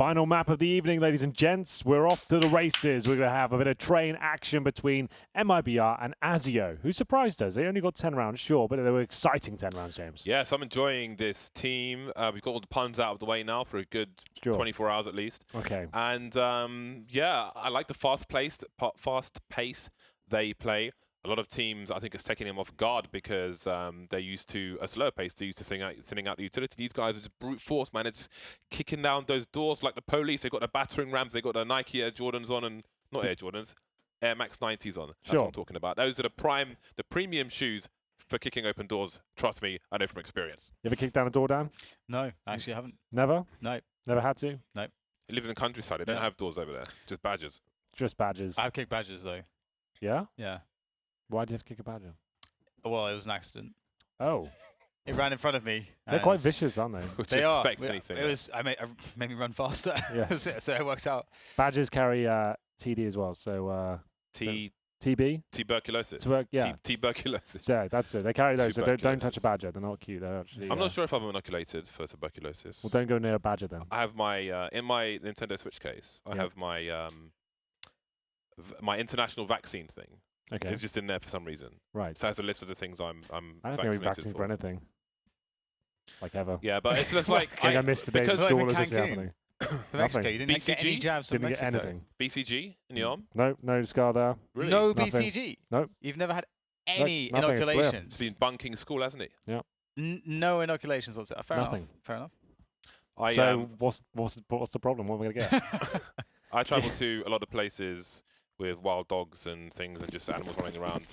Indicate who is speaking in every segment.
Speaker 1: Final map of the evening, ladies and gents. We're off to the races. We're going to have a bit of train action between MIBR and Azio, who surprised us. They only got 10 rounds, sure, but they were exciting 10 rounds, James.
Speaker 2: Yes, I'm enjoying this team. We've got all the puns out of the way now for a good 24 hours at least.
Speaker 1: Okay.
Speaker 2: And yeah, I like the fast pace they play. A lot of teams, I think, is taking them off guard because they're used to a slower pace. They're used to thinning out the utility. These guys are just brute force, man. It's kicking down those doors like the police. They've got the battering rams. They've got the Nike Air Jordans on, and not Air Jordans, Air Max 90s on. That's what I'm talking about. Those are the premium shoes for kicking open doors. Trust me, I know from experience.
Speaker 1: You ever kicked down a door, Dan?
Speaker 3: No, actually I haven't.
Speaker 1: Never?
Speaker 3: No.
Speaker 1: Never had to?
Speaker 3: No.
Speaker 2: They live in the countryside. They don't have doors over there. Just badges.
Speaker 1: Just badges.
Speaker 3: I've kicked badges though.
Speaker 1: Yeah?
Speaker 3: Yeah.
Speaker 1: Why do you have to kick a badger?
Speaker 3: Well, it was an accident.
Speaker 1: Oh.
Speaker 3: It ran in front of me.
Speaker 1: They're quite vicious, aren't they?
Speaker 2: Would
Speaker 3: They
Speaker 2: you
Speaker 3: are.
Speaker 2: expect anything?
Speaker 3: It was. I made me run faster.
Speaker 1: Yes.
Speaker 3: So it works out.
Speaker 1: Badgers carry TD as well, so TB?
Speaker 2: Tuberculosis.
Speaker 1: Yeah.
Speaker 2: Tuberculosis.
Speaker 1: Yeah, that's it. They carry those, so don't touch a badger. They're not cute. They're actually.
Speaker 2: I'm not sure if I'm inoculated for tuberculosis.
Speaker 1: Well, don't go near a badger then.
Speaker 2: I have my in my Nintendo Switch case. I have my my international vaccine thing.
Speaker 1: Okay.
Speaker 2: It's just in there for some reason.
Speaker 1: Right.
Speaker 2: So it has a list of the things I'm
Speaker 1: I don't think we're vaccinated for anything. Like ever.
Speaker 2: Yeah, but it's just like
Speaker 1: I think I missed the day of
Speaker 3: because
Speaker 1: school.
Speaker 3: like
Speaker 1: What's
Speaker 3: in
Speaker 1: happening?
Speaker 3: Mexico, you didn't get any
Speaker 2: BCG?
Speaker 3: jabs from
Speaker 1: Didn't get
Speaker 3: Mexico.
Speaker 1: anything.
Speaker 2: BCG in the arm.
Speaker 1: No scar there.
Speaker 2: Really?
Speaker 3: No
Speaker 1: Nothing.
Speaker 3: BCG.
Speaker 1: Nope.
Speaker 3: You've never had any
Speaker 1: nothing, it's clear.
Speaker 3: inoculations.
Speaker 2: He's been bunking school, hasn't he?
Speaker 3: No inoculations whatsoever. Fair
Speaker 1: Nothing.
Speaker 3: enough. Fair enough.
Speaker 2: I
Speaker 1: What's the problem? What are we gonna get?
Speaker 2: I travel to a lot of places with wild dogs and things and just animals running around.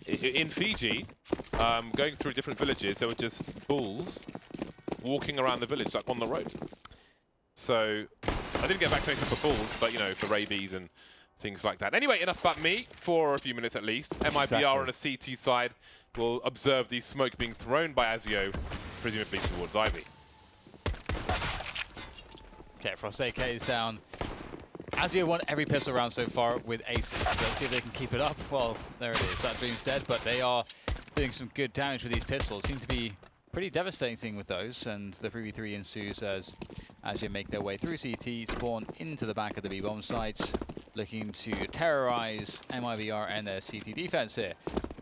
Speaker 2: In Fiji, going through different villages, there were just bulls walking around the village, like on the road. So I didn't get vaccinated for bulls, but you know, for rabies and things like that. Anyway, enough about me for a few minutes at least. MIBR on a CT side will observe the smoke being thrown by Azio, presumably towards Ivy.
Speaker 3: Okay, FACEIT is down. Azio won every pistol round so far with aces. So let's see if they can keep it up. Well, there it is. That dream's dead, but they are doing some good damage with these pistols. Seem to be pretty devastating with those, and the 3v3 ensues as Azio make their way through CT, spawn into the back of the B-bomb site, looking to terrorize MIBR and their CT defense here.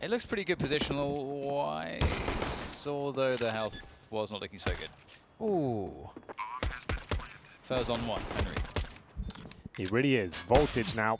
Speaker 3: It looks pretty good positional-wise, although the health was not looking so good. Ooh. Furs on one, Henry.
Speaker 1: He really is. Voltage now.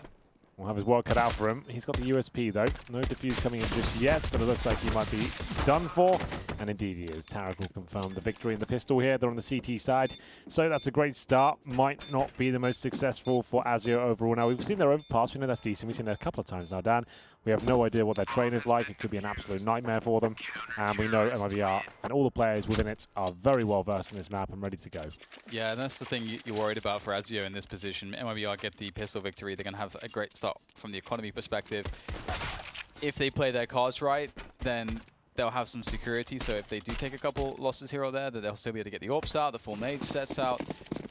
Speaker 1: We'll have his work cut out for him. He's got the USP though. No defuse coming in just yet, but it looks like he might be done for. And indeed he is. Tarek will confirm the victory in the pistol here. They're on the CT side. So that's a great start. Might not be the most successful for Azio overall. Now we've seen their overpass. We know that's decent. We've seen it a couple of times now, Dan. We have no idea what their train is like. It could be an absolute nightmare for them. And we know MIBR and all the players within it are very well versed in this map and ready to go.
Speaker 3: Yeah, and that's the thing you're worried about for Azio in this position. MIBR get the pistol victory. They're going to have a great start from the economy perspective. If they play their cards right, then they'll have some security. So if they do take a couple losses here or there, then they'll still be able to get the AWPs out, the full nade sets out.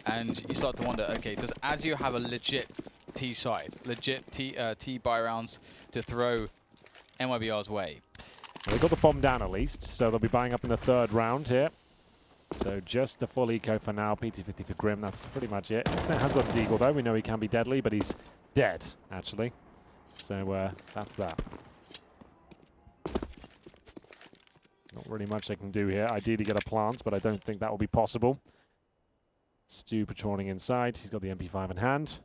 Speaker 3: And you start to wonder, okay, does Azio have a legit T side, legit T buy rounds to throw MIBR's way?
Speaker 1: Well, they got the bomb down at least, so they'll be buying up in the third round here. So just the full eco for now. PT50 for Grim, that's pretty much it. It has got the Deagle though. We know he can be deadly, but he's dead, actually. So that's that. Not really much they can do here. Ideally get a plant, but I don't think that will be possible. Stu patrolling inside. He's got the MP5 in hand.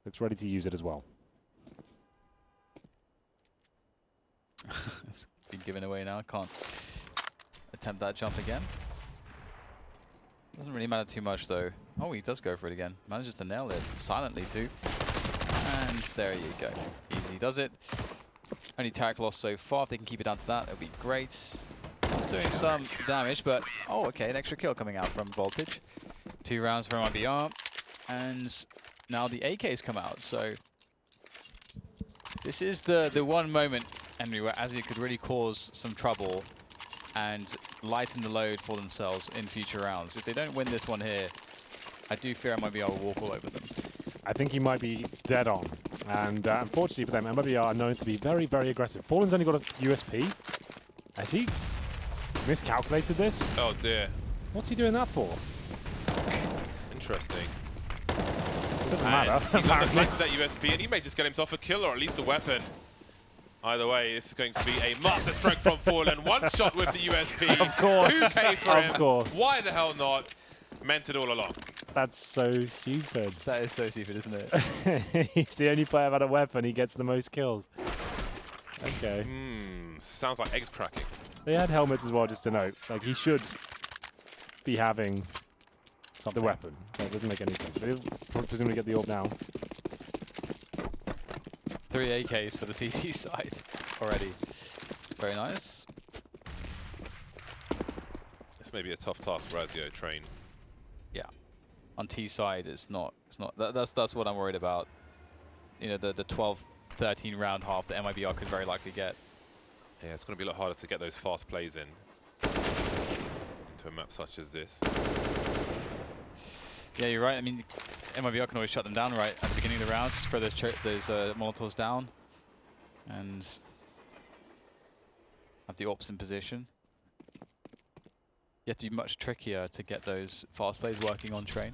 Speaker 1: Looks ready to use it as well.
Speaker 3: It's been given away now. Can't attempt that jump again. Doesn't really matter too much though. Oh, he does go for it again. Manages to nail it silently too. And there you go. Easy does it. Only Tarek lost so far. If they can keep it down to that, it'll be great. It's doing some damage, but oh, okay, an extra kill coming out from Voltage. 2 rounds for MIBR, and now the AKs come out. So this is the one moment, Henry, where Azio could really cause some trouble and lighten the load for themselves in future rounds. If they don't win this one here, I do fear MIBR will walk all over them.
Speaker 1: I think he might be dead on. And unfortunately for them, MIBR are known to be very, very aggressive. Fallen's only got a USP. Has he miscalculated this?
Speaker 2: Oh dear.
Speaker 1: What's he doing that for?
Speaker 2: Interesting.
Speaker 1: Doesn't matter.
Speaker 2: He's underflanked that USP, and he may just get himself a kill or at least a weapon. Either way, this is going to be a master stroke from Fallen. One shot with the USP.
Speaker 1: Of course.
Speaker 2: 2K for him.
Speaker 1: Of course.
Speaker 2: Why the hell not? Meant it all along.
Speaker 1: That's so stupid.
Speaker 3: That is so stupid, isn't it?
Speaker 1: He's the only player without a weapon. He gets the most kills. Okay.
Speaker 2: Sounds like eggs cracking.
Speaker 1: They had helmets as well, just to note. Like, he should be having the weapon. That doesn't make any sense. But he'll presumably get the orb now.
Speaker 3: 3 AKs for the CT side already. Very nice.
Speaker 2: This may be a tough task for Azio Train.
Speaker 3: Yeah. On T side, it's not. That's what I'm worried about. You know, the 12-13 round half that MIBR could very likely get.
Speaker 2: Yeah, it's going to be a lot harder to get those fast plays in into a map such as this.
Speaker 3: Yeah, you're right. I mean, MIBR can always shut them down right at the beginning of the round. Just throw those Molotovs down and have the AWPs in position. You have to be much trickier to get those fast plays working on Train.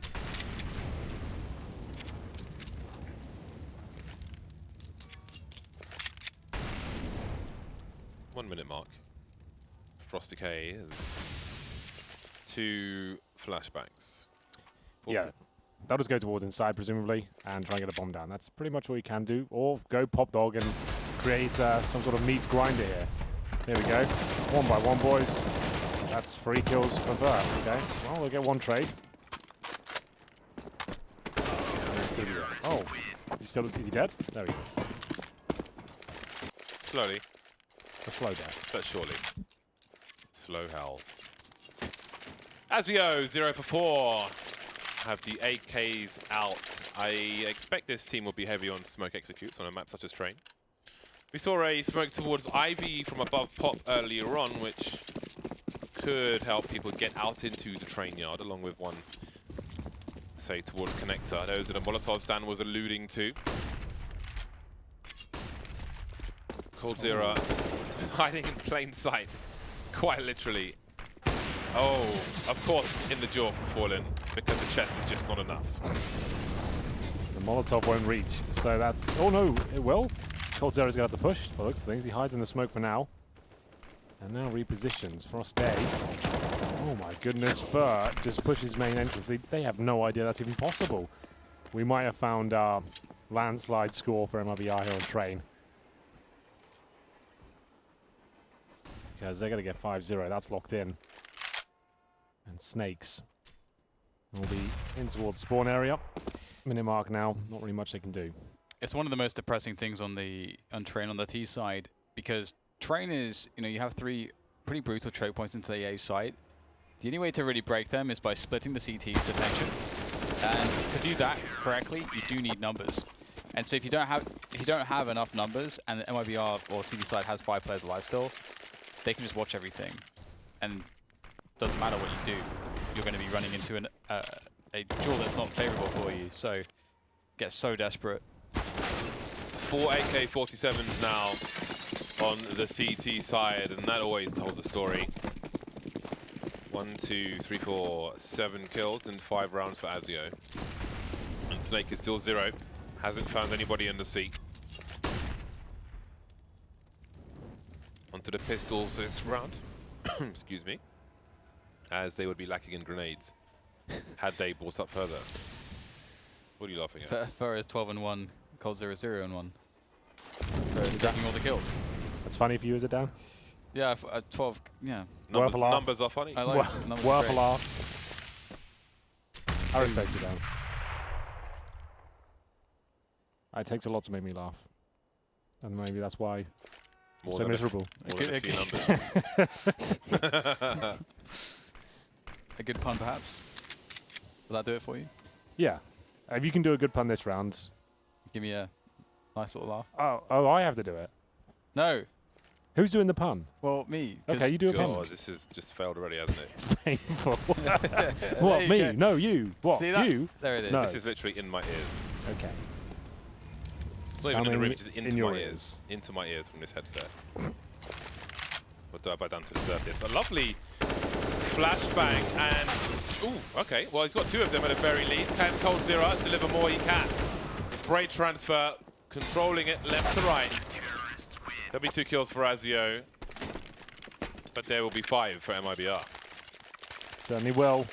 Speaker 2: One minute mark. Frosty K is 2 flashbangs.
Speaker 1: Yeah. They'll just go towards inside, presumably, and try and get a bomb down. That's pretty much all you can do. Or go pop dog and create some sort of meat grinder here. There we go. 1 by 1, boys. That's 3 kills for that. Okay. Well, we'll get 1 trade. Oh. Is he dead? There we go.
Speaker 2: Slowly,
Speaker 1: A slow death.
Speaker 2: but surely. Slow hell. Azio, 0 for 4. Have the AKs out. I expect this team will be heavy on smoke executes on a map such as Train. We saw a smoke towards Ivy from above Pop earlier on, which could help people get out into the Train yard, along with one, say, towards Connector. Those are the Molotovs Dan was alluding to. Coldzera hiding in plain sight, quite literally. Oh, of course, in the jaw from Fallen, because the chest is just not enough.
Speaker 1: The Molotov won't reach, so that's... Oh no, it will. Coldzera's going to have to push. Well, looks things. He hides in the smoke for now. And now repositions. Frost Day. Oh my goodness, Fur just pushes main entrance. They have no idea that's even possible. We might have found our landslide score for MIBR here on Train. Because they're going to get 5-0. That's locked in. And Snakes will be in towards spawn area. Minute mark now. Not really much they can do.
Speaker 3: It's one of the most depressing things on Train on the T side, because Train is, you know, you have 3 pretty brutal choke points into the A site. The only way to really break them is by splitting the CT's attention. And to do that correctly, you do need numbers. And so if you don't have enough numbers, and the MIBR or CT side has 5 players alive still, they can just watch everything. And doesn't matter what you do, you're going to be running into a duel that's not favorable for you. So get so desperate.
Speaker 2: 4 AK-47s now on the CT side, and that always tells a story. 1, 2, 3, 4, 7 kills in 5 rounds for Azio. And Snake is still 0. Hasn't found anybody in the seat. Onto the pistols this round. Excuse me. As they would be lacking in grenades had they brought up further. What are you laughing at?
Speaker 3: Fur is 12-1, Coldzera 0-1. Fur taking all the kills.
Speaker 1: That's funny for you, is it, Dan?
Speaker 3: Yeah, 12. Yeah.
Speaker 2: Numbers are funny.
Speaker 3: I like numbers.
Speaker 1: Worth a
Speaker 3: Great.
Speaker 1: laugh. I respect you, Dan. It takes a lot to make me laugh. And maybe that's why I'm so miserable.
Speaker 2: More than a few numbers.
Speaker 3: A good pun, perhaps? Will that do it for you?
Speaker 1: Yeah. If you can do a good pun this round.
Speaker 3: Give me a nice little laugh.
Speaker 1: Oh, I have to do it.
Speaker 3: No.
Speaker 1: Who's doing the pun?
Speaker 3: Well, me.
Speaker 1: Okay, you do a pun.
Speaker 2: God, this has just failed already, hasn't it?
Speaker 1: It's painful. What, me?
Speaker 3: Go.
Speaker 1: No, you. What,
Speaker 3: See that?
Speaker 1: you?
Speaker 3: There it is.
Speaker 1: No.
Speaker 2: This is literally in my ears.
Speaker 1: Okay.
Speaker 2: It's not even in the room, it's just
Speaker 1: in
Speaker 2: into
Speaker 1: your
Speaker 2: my
Speaker 1: ears.
Speaker 2: ears. Into my ears from this headset. What do I buy done to deserve this? A lovely flashbang and Ooh, okay. Well, he's got 2 of them at the very least. Can coldzera deliver more? He can. Spray transfer, controlling it left to right. There'll be 2 kills for Azio, but there will be 5 for MIBR.
Speaker 1: Certainly will.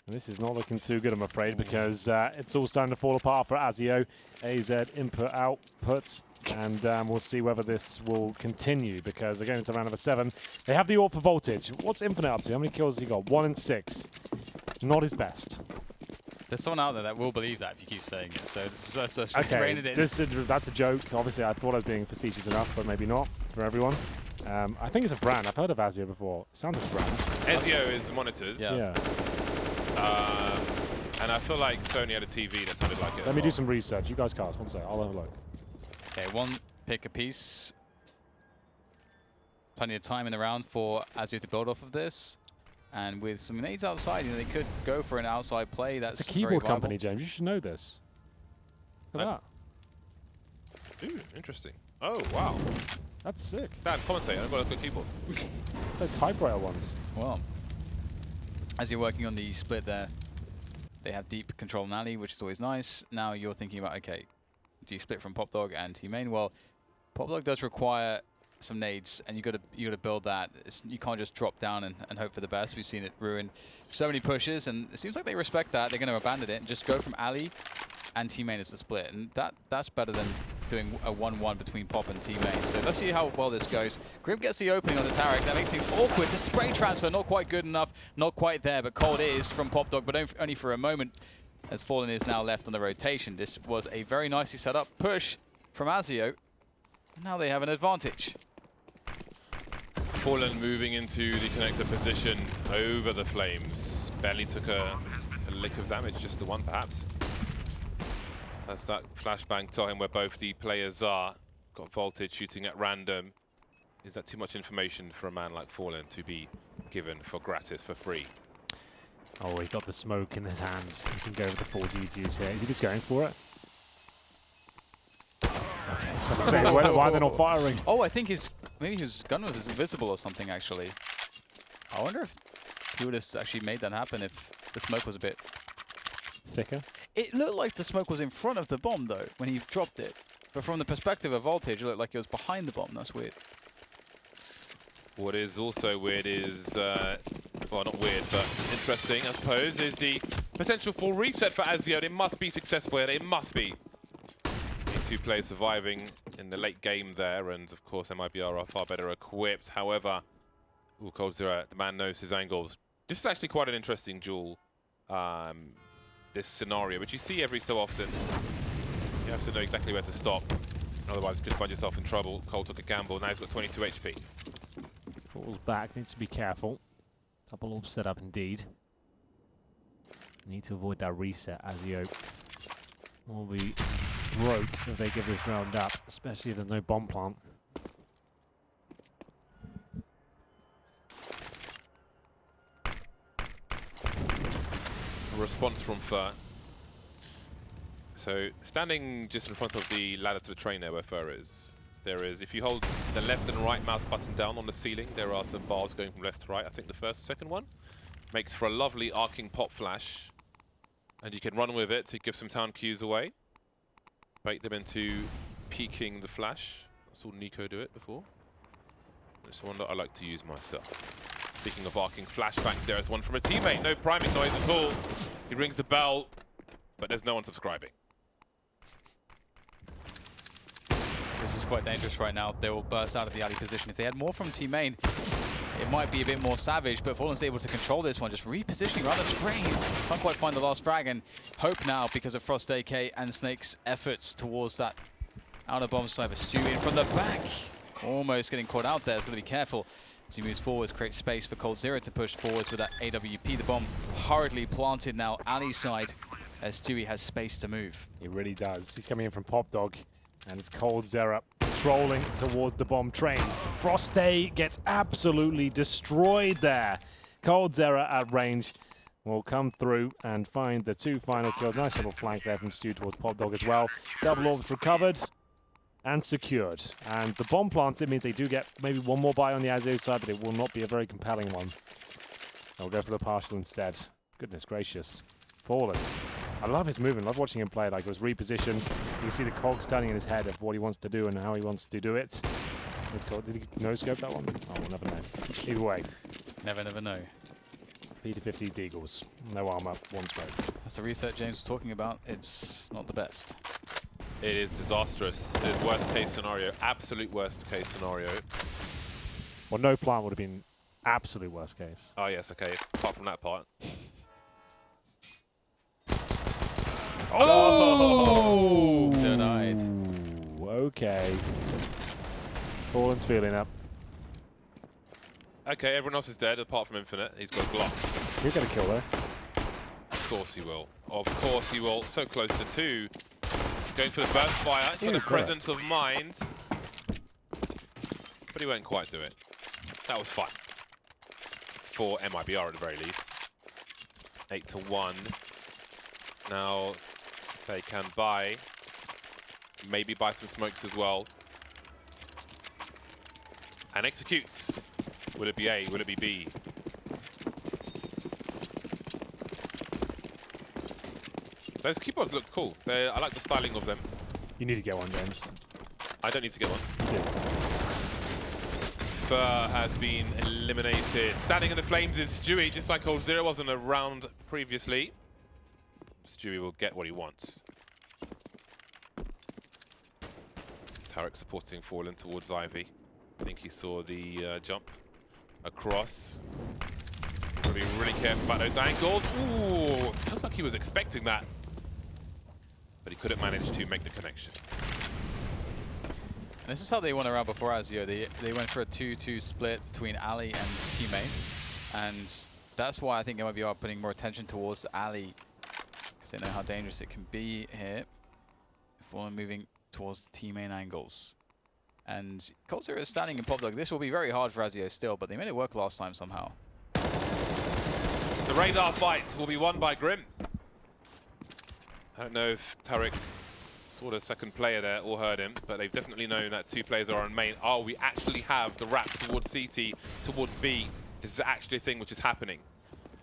Speaker 1: And this is not looking too good, I'm afraid, because it's all starting to fall apart for Azio. AZ input, output, and we'll see whether this will continue, because they're going into round number 7. They have the AWP for Voltage. What's Infinite up to? How many kills has he got? 1 and 6. Not his best.
Speaker 3: There's someone out there that will believe that if you keep saying it, so just
Speaker 1: Okay,
Speaker 3: rein it in.
Speaker 1: that's a joke. Obviously, I thought I was being facetious enough, but maybe not for everyone. I think it's a brand. I've heard of Azio before. It sounds like a brand.
Speaker 2: Azio is monitors.
Speaker 1: Yeah.
Speaker 2: And I feel like Sony had a TV that sounded like it.
Speaker 1: Let me do some research. You guys cast. One sec. I'll have a look.
Speaker 3: Okay, 1 pick apiece. Plenty of time in the round for Azio to build off of this. And with some nades outside, you know, they could go for an outside play. That's
Speaker 1: It's a keyboard company, James. You should know this. Look at that.
Speaker 2: Ooh, interesting. Oh, wow.
Speaker 1: That's sick.
Speaker 2: Dan, commentate. I've got to look at keyboards.
Speaker 1: It's like typewriter ones.
Speaker 3: Well, as you're working on the split there, they have deep control in alley, which is always nice. Now you're thinking about, okay, do you split from Pop Dog and T-Main? Well, Pop Dog does require some nades, and you got to build that. You can't just drop down and hope for the best. We've seen it ruin so many pushes, and it seems like they respect that. They're going to abandon it and just go from alley and T-Main as the split, and that's better than doing a 1-1 between Pop and T-Main. So let's see how well this goes. Grim gets the opening on the Tarek. That makes things awkward. The spray transfer, not quite good enough, not quite there, but Cold is from Pop Dog, but only for a moment, as Fallen is now left on the rotation. This was a very nicely set up push from Azio. Now they have an advantage.
Speaker 2: Fallen moving into the connector position over the Flames. Barely took a lick of damage, just the one perhaps. That's that flashbang time where both the players are. Got Voltage shooting at random. Is that too much information for a man like Fallen to be given for gratis, for free?
Speaker 1: Oh, he got the smoke in his hand. He can go with the 4G fuse here. Is he just going for it? Okay, I was about to say, why are they not firing?
Speaker 3: Oh, I think maybe his gun was invisible or something, actually. I wonder if he would have actually made that happen if the smoke was a bit
Speaker 1: thicker.
Speaker 3: It looked like the smoke was in front of the bomb, though, when he dropped it. But from the perspective of Voltage, it looked like it was behind the bomb. That's weird.
Speaker 2: What is also weird is, well, not weird, but interesting, I suppose, is the potential for reset for Azio. It must be successful. It must be. The 2 players surviving in the late game there, and of course MIBR are far better equipped. However, coldzera, the man knows his angles. This is actually quite an interesting duel. This scenario, which you see every so often. You have to know exactly where to stop. Otherwise, you could find yourself in trouble. Cole took a gamble. Now he's got 22 HP.
Speaker 1: Falls back. Needs to be careful. Double orb set up indeed. Need to avoid that reset. Azio will be broke if they give this round up, especially if there's no bomb plant.
Speaker 2: Response from Fur. So standing just in front of the ladder to the train there where Fur is, if you hold the left and right mouse button down on the ceiling, there are some bars going from left to right. I think the first, second one makes for a lovely arcing pop flash, and you can run with it to give some town cues away, bait them into peeking the flash. I saw Nico do it before. It's one that I like to use myself. Speaking of arcing flashbangs, there is one from a teammate. No priming noise at all. He rings the bell, but there's no one subscribing.
Speaker 3: This is quite dangerous right now. They will burst out of the alley position. If they had more from T-Main, it might be a bit more savage, but Fallen's able to control this one, just repositioning around the train. Can't quite find the last frag, and hope now because of Frost AK and Snake's efforts towards that outer bomb sniper. Stu in from the back. Almost getting caught out there. He's got to be careful. As he moves forwards, creates space for coldzera to push forwards with that AWP. The bomb hurriedly planted now alley side as Stewie has space to move.
Speaker 1: He really does. He's coming in from Pop Dog, and it's coldzera trolling towards the bomb train. Froste gets absolutely destroyed there. coldzera at range will come through and find the 2 final kills. Nice little flank there from Stu towards Pop Dog as well. Double orbs recovered and secured. And the bomb planted means they do get maybe one more buy on the Azio side, but it will not be a very compelling one. They'll go for the partial instead. Goodness gracious. Fallen. I love his movement. Love watching him play. Like, it was repositioned. You can see the cogs turning in his head of what he wants to do and how he wants to do it. Let's go. Did he no-scope that one? Oh, we'll never know. Either way.
Speaker 3: Never know.
Speaker 1: P-50 Deagles. No armor, one smoke.
Speaker 3: That's the reset James was talking about. It's not the best.
Speaker 2: It is disastrous. It is worst case scenario. Absolute worst case scenario.
Speaker 1: Well, no plant would have been absolute worst case.
Speaker 2: Oh, yes, okay. Apart from that part.
Speaker 3: Oh! Denied.
Speaker 1: Okay. Fallen's feeling up.
Speaker 2: Okay, everyone else is dead apart from Infinite. He's got a Glock.
Speaker 1: He'll get a kill there.
Speaker 2: Of course he will. Of course he will. So close to 2. Going for the burst fire. He's got the presence of mind. But he won't quite do it. That was fun. For MIBR at the very least. 8-1. Now they can buy. Maybe buy some smokes as well. And executes. Will it be A? Will it be B? Those keyboards looked cool. I like the styling of them.
Speaker 1: You need to get one, James.
Speaker 2: I don't need to get one.
Speaker 1: Yeah.
Speaker 2: Burr has been eliminated. Standing in the flames is Stewie, just like Old Zero was in a round previously. Stewie will get what he wants. Tarek supporting Fallen towards Ivy. I think he saw the jump across. Gotta be really careful about those angles. Ooh, looks like he was expecting that. But he couldn't manage to make the connection.
Speaker 3: And this is how they won around before Azio. They went for a 2-2 split between Ali and teammate. And that's why I think MIBR are putting more attention towards Ali. Because they know how dangerous it can be here. If we're moving towards the teammate angles. And Cold Zero is standing in pop dog. This will be very hard for Azio still, but they made it work last time somehow.
Speaker 2: The radar fight will be won by Grim. I don't know if Tarek saw the second player there or heard him, but they've definitely known that 2 players are on main. Oh, we actually have the wrap towards CT, towards B. This is actually a thing which is happening.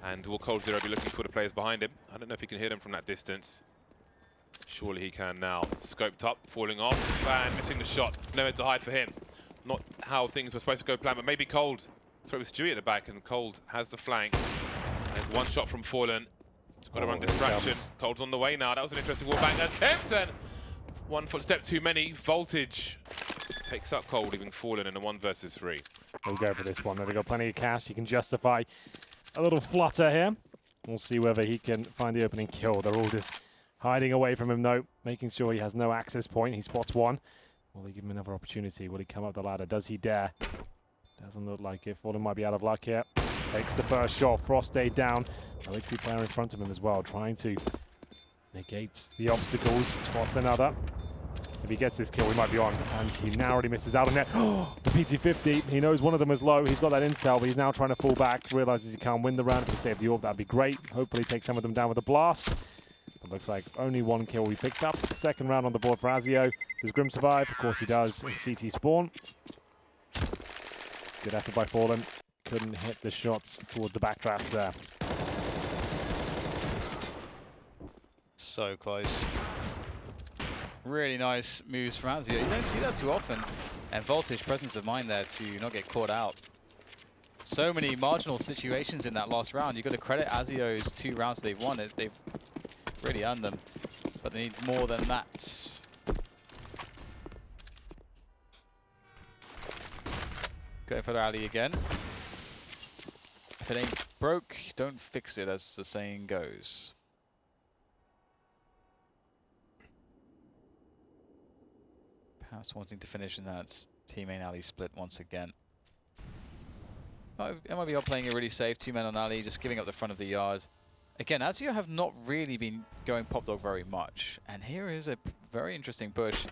Speaker 2: And will Cold Zero be looking for the players behind him? I don't know if he can hit them from that distance. Surely he can now. Scoped up, falling off, and missing the shot. Nowhere to hide for him. Not how things were supposed to go planned, but maybe Cold. Throw with Stewie at the back, and Cold has the flank. There's one shot from Fallen. Got to run distraction. Cold's on the way now. That was an interesting wallbang attempt, and 1 footstep too many. Voltage takes up Cold, leaving Fallen in a 1 versus 3.
Speaker 1: They'll go for this one. They've got plenty of cash. He can justify a little flutter here. We'll see whether he can find the opening kill. They're all just hiding away from him, though, making sure he has no access point. He spots one. Will they give him another opportunity? Will he come up the ladder? Does he dare? Doesn't look like it. Fallen might be out of luck here. Takes the first shot. Frost stayed down. A HP player in front of him as well, trying to negate the obstacles. Spots another. If he gets this kill, he might be on. And he narrowly misses out on it. The PT-50. He knows one of them is low. He's got that intel, but he's now trying to fall back. Realizes he can't win the round. If he can save the orb, that'd be great. Hopefully take some of them down with a blast. It looks like only 1 kill we picked up. Second round on the board for Azio. Does Grim survive? Of course he does. In CT spawn. Good effort by Fallen. Couldn't hit the shots towards the backdraft there.
Speaker 3: So close. Really nice moves from Azio. You don't see that too often. And Voltage, presence of mind there to not get caught out. So many marginal situations in that last round. You've got to credit Azio's 2 rounds they've won. They've really earned them. But they need more than that. Go for Ali again. If it ain't broke, don't fix it, as the saying goes. Perhaps wanting to finish in that teammate Ali split once again. Oh, MIBR playing it really safe. 2 men on Ali, just giving up the front of the yard. Again, Azio have not really been going pop dog very much. And here is a very interesting push.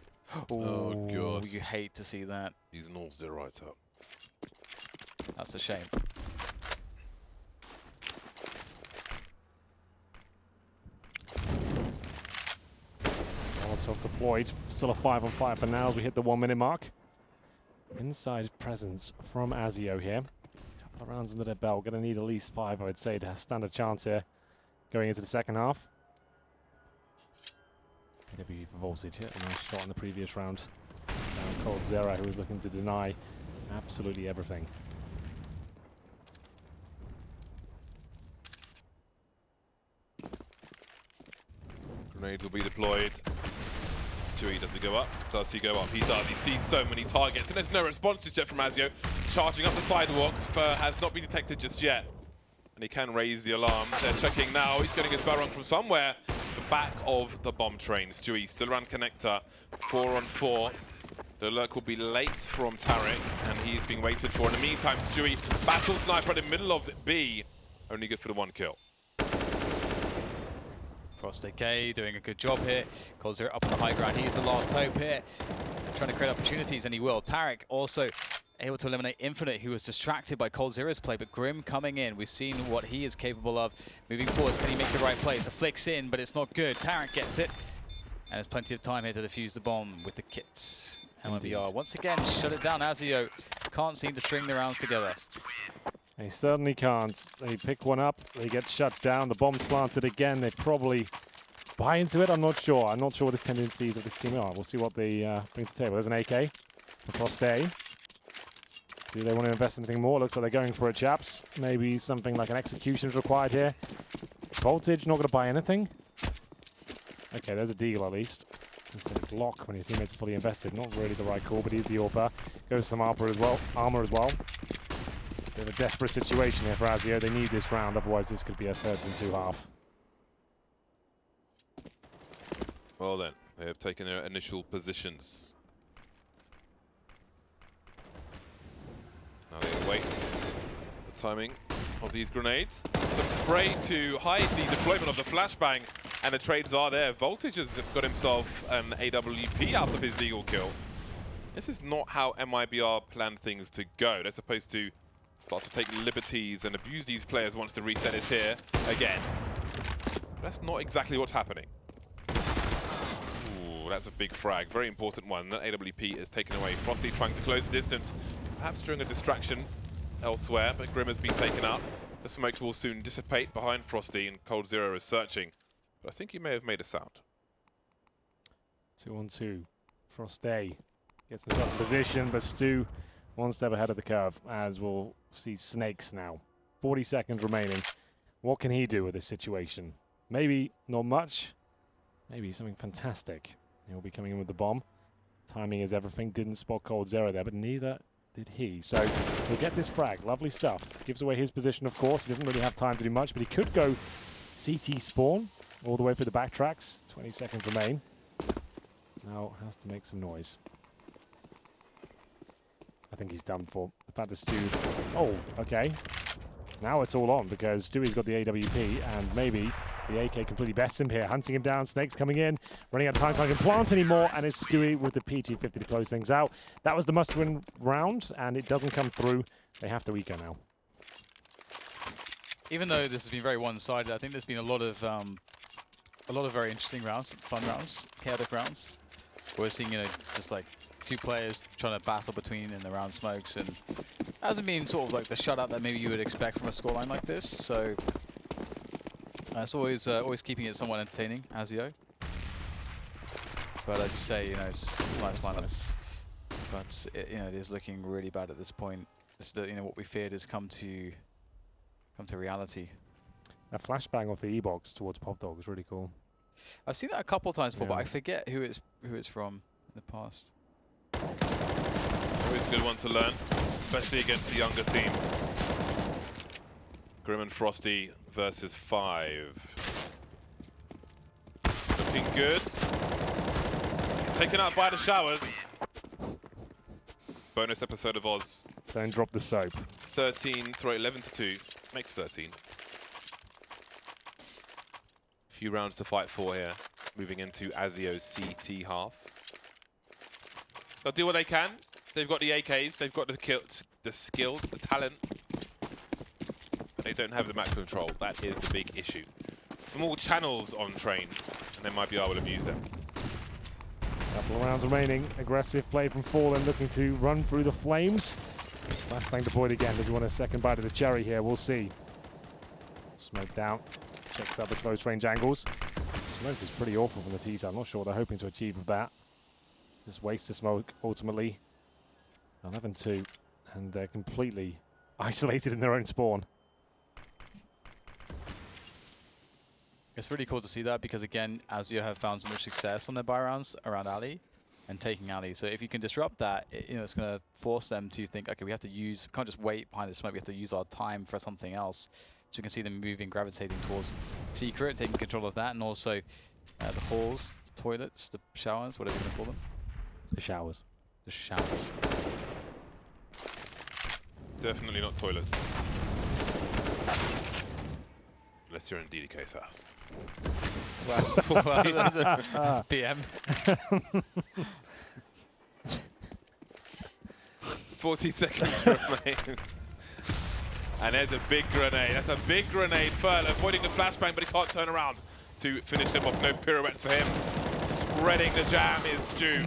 Speaker 2: Oh, God.
Speaker 3: You hate to see that.
Speaker 2: He's nosed it right up.
Speaker 3: That's a shame.
Speaker 1: Molotov deployed. Still a 5-on-5 for now as we hit the 1-minute mark. Inside presence from Azio here. Couple of rounds under their belt. Gonna need at least 5, I would say, to stand a chance here. going into the second half. AW for Voltage hit a nice shot in the previous round. Now Cold Zera, who was looking to deny absolutely everything.
Speaker 2: Grenades will be deployed. Stewie, does he go up? Does he go up? He does. He sees so many targets, and there's no response just yet from Azio. Charging up the sidewalks. Fur has not been detected just yet. And he can raise the alarm. They're checking now. He's getting his barrel from somewhere. The back of the bomb train. Stewie still around connector. 4 on 4. The lurk will be late from Tarek, and he's being waited for. In the meantime, Stewie, battle sniper in the middle of B. Only good for the 1 kill.
Speaker 3: Frost AK doing a good job here. Cold Zero up on the high ground. He's the last hope here. Trying to create opportunities, and he will. Tarek also able to eliminate Infinite, who was distracted by Cold Zero's play, but Grim coming in. We've seen what he is capable of. Moving forwards, can he make the right plays? The flick's in, but it's not good. Tarek gets it. And there's plenty of time here to defuse the bomb with the kit. MIBR once again shut it down. Azio can't seem to string the rounds together.
Speaker 1: They certainly can't. They pick one up, they get shut down, the bomb's planted again. They probably buy into it, I'm not sure. I'm not sure what the tendencies of this team are. We'll see what they bring to the table. There's an AK across day. Do they want to invest in anything more? Looks like they're going for it, chaps. Maybe something like an execution is required here. Voltage, not going to buy anything. Okay, there's a deal at least. It's a block when your teammates are fully invested. Not really the right call, but he's the AWP. Goes some armor as well. Bit of a desperate situation here for Azio. They need this round, otherwise this could be a 13-2 half.
Speaker 2: Well then, they have taken their initial positions. Now they await the timing of these grenades. Some spray to hide the deployment of the flashbang, and the trades are there. Voltage has got himself an AWP out of his deagle kill. This is not how MIBR planned things to go. They're supposed to start to take liberties and abuse these players once the reset is here again. That's not exactly what's happening. Ooh, that's a big frag. Very important one. That AWP is taken away. Frosty trying to close the distance, perhaps during a distraction elsewhere, but Grim has been taken out. The smokes will soon dissipate behind Frosty, and Cold Zero is searching. But I think he may have made a sound.
Speaker 1: 2 on 2. Frosty gets himself in position, but Stu one step ahead of the curve, as we'll see Snakes now. 40 seconds remaining. What can he do with this situation? Maybe not much. Maybe something fantastic. He'll be coming in with the bomb. Timing is everything. Didn't spot Cold Zero there, but neither did he. So he'll get this frag. Lovely stuff. Gives away his position, of course. He doesn't really have time to do much, but he could go CT spawn all the way through the backtracks. 20 seconds remain. Now has to make some noise. I think he's done for. The fact that Stu... Oh, okay. Now it's all on because Stewie's got the AWP and maybe the AK completely bests him here. Hunting him down. Snakes coming in. Running out of time. Can't plant anymore. And it's Stewie with the P250 to close things out. That was the must-win round and it doesn't come through. They have to eco now.
Speaker 3: Even though this has been very one-sided, I think there's been a lot of very interesting rounds, fun rounds, chaotic rounds. We're seeing, just like 2 players trying to battle between in the round smokes, and it hasn't been sort of like the shutout that maybe you would expect from a scoreline like this. So it's always keeping it somewhat entertaining, Azio. But as you say, it's nice lineups. But it is looking really bad at this point. What we feared has come to reality.
Speaker 1: A flashbang off the E-box towards Pop Dog is really cool.
Speaker 3: I've seen that a couple of times before, but I forget who it's from in the past.
Speaker 2: Always a good one to learn, especially against the younger team. Grim and Frosty versus 5. Looking good. Taken out by the showers. Bonus episode of Oz.
Speaker 1: Don't drop the soap.
Speaker 2: 11-2. Makes 13. Few rounds to fight for here. Moving into Azio's CT half. They'll do what they can. They've got the AKs, they've got the skill, the talent. But they don't have the map control. That is the big issue. Small channels on train, and they might be able to abuse them.
Speaker 1: Couple of rounds remaining. Aggressive play from Fallen, looking to run through the flames. Flashbang deployed again. Does he want a second bite of the cherry here? We'll see. Smoked out. Checks out the close range angles. Smoke is pretty awful from the T-side. I'm not sure what they're hoping to achieve with that. Just waste the smoke, ultimately. 11-2, and they're completely isolated in their own spawn.
Speaker 3: It's really cool to see that because, again, Azio have found so much success on their buy rounds around alley and taking alley. So if you can disrupt that, it's going to force them to think, okay, we can't just wait behind the smoke. We have to use our time for something else. So you can see them moving, gravitating towards Secret, taking control of that, and also the halls, the toilets, the showers, whatever you want to call them.
Speaker 1: The showers.
Speaker 3: The showers.
Speaker 2: Definitely not toilets. Unless you're in DDK's house.
Speaker 3: Well, that's PM.
Speaker 2: 40 seconds remain. And there's a big grenade. That's a big grenade. Furl avoiding the flashbang, but he can't turn around to finish him off. No pirouettes for him. Spreading the jam is Stu.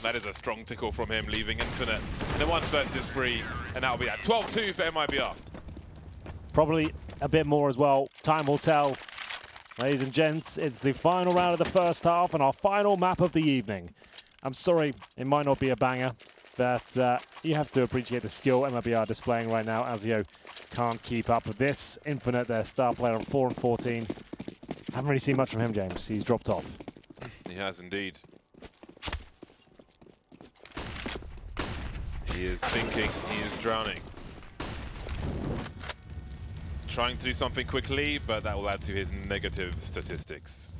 Speaker 2: That is a strong tickle from him, leaving Infinite in a 1 versus 3. And that'll be at 12-2 for MIBR.
Speaker 1: Probably a bit more as well. Time will tell. Ladies and gents, it's the final round of the first half and our final map of the evening. I'm sorry, it might not be a banger, but you have to appreciate the skill MIBR are displaying right now. Azio can't keep up with this. Infinite, their star player on 4 and 14. Haven't really seen much from him, James. He's dropped off.
Speaker 2: He has indeed. He is sinking, he is drowning. Trying to do something quickly, but that will add to his negative statistics.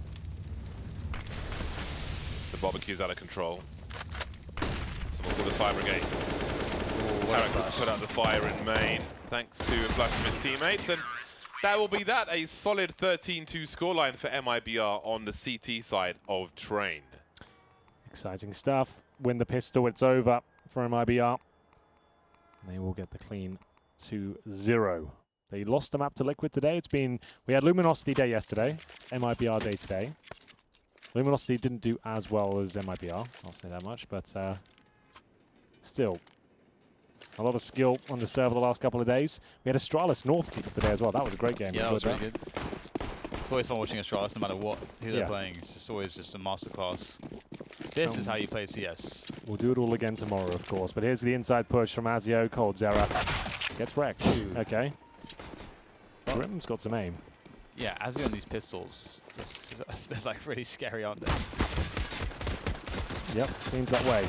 Speaker 2: The barbecue's out of control. Someone call the fire brigade. Tarek put out the fire in main, thanks to a flash from his teammates, and that will be that. A solid 13-2 scoreline for MIBR on the CT side of Train.
Speaker 1: Exciting stuff. Win the pistol, it's over for MIBR. They will get the clean 2-0. They lost the map to Liquid today. We had Luminosity Day yesterday. It's MIBR Day today. Luminosity didn't do as well as MIBR, I'll say that much, but still. A lot of skill on the server the last couple of days. We had Astralis North kick today as well. That was a great game.
Speaker 3: Yeah, that was really good. It's always fun watching Astralis, no matter who they're playing. It's just always just a masterclass. This is how you play CS.
Speaker 1: We'll do it all again tomorrow, of course. But here's the inside push from Azio. Cold Zera gets wrecked. Okay. Grim's got some aim.
Speaker 3: Yeah, Azio on these pistols, they're like really scary, aren't they?
Speaker 1: Yep, seems that way.